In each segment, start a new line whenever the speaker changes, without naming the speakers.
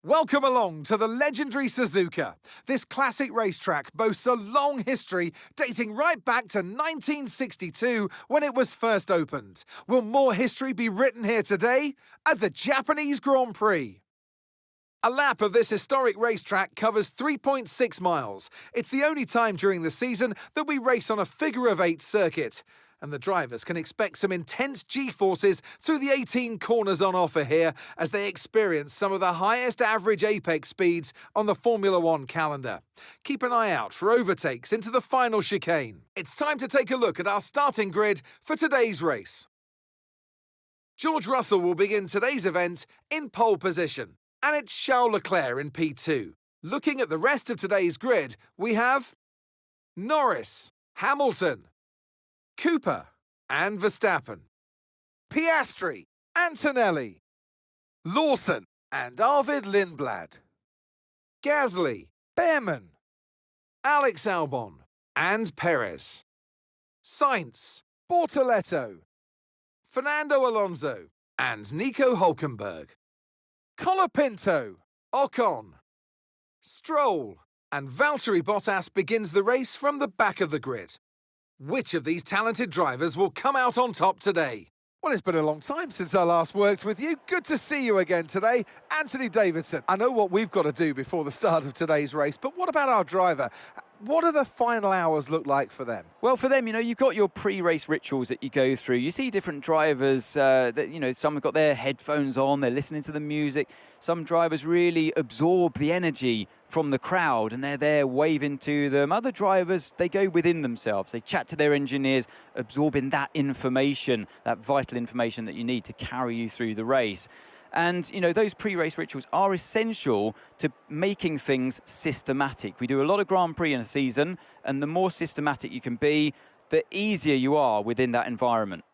Welcome along to the legendary Suzuka. This classic racetrack boasts a long history dating right back to 1962 when it was first opened. Will more history be written here today at the Japanese Grand Prix? A lap of this historic racetrack covers 3.6 miles. It's the only time during the season that we race on a figure-of-8 circuit. And the drivers can expect some intense G-forces through the 18 corners on offer here as they experience some of the highest average apex speeds on the Formula One calendar. Keep an eye out for overtakes into the final chicane. It's time to take a look at our starting grid for today's race. George Russell will begin today's event in pole position, and it's Charles Leclerc in P2. Looking at the rest of today's grid, we have Norris, Hamilton, Cooper and Verstappen, Piastri, Antonelli, Lawson and Arvid Lindblad, Gasly, Behrman, Alex Albon and Perez, Sainz, Bortoletto, Fernando Alonso and Nico Hülkenberg, Colapinto, Ocon, Stroll and Valtteri Bottas begins the race from the back of the grid. Which of these talented drivers will come out on top today? Well, it's been a long time since I last worked with you. Good to see you again today, Anthony Davidson. I know what we've got to do before the start of today's race, but what about our driver? What do the final hours look like for them?
Well, for them, you've got your pre-race rituals that you go through. You see different drivers that, some have got their headphones on, they're listening to the music. Some drivers really absorb the energy from the crowd and they're there waving to them. Other drivers, they go within themselves. They chat to their engineers, absorbing that information, that vital information that you need to carry you through the race. And, those pre-race rituals are essential to making things systematic. We do a lot of Grand Prix in a season, and the more systematic you can be, the easier you are within that environment.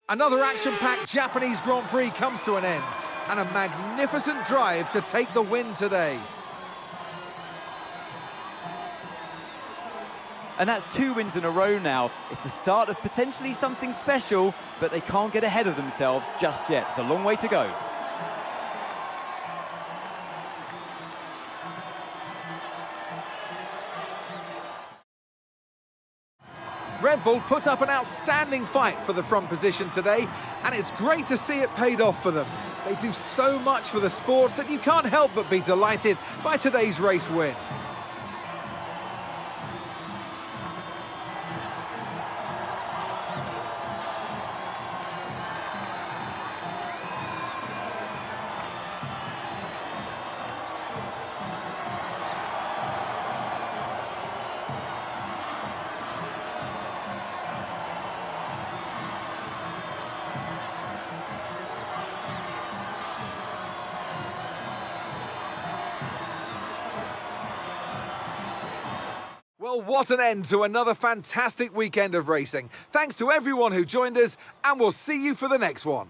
Another action-packed Japanese Grand Prix comes to an end, and a magnificent drive to take the win today.
And that's 2 wins in a row now. It's the start of potentially something special, but they can't get ahead of themselves just yet. It's a long way to go.
Red Bull put up an outstanding fight for the front position today, and it's great to see it paid off for them. They do so much for the sport that you can't help but be delighted by today's race win. Well, what an end to another fantastic weekend of racing. Thanks to everyone who joined us, and we'll see you for the next one.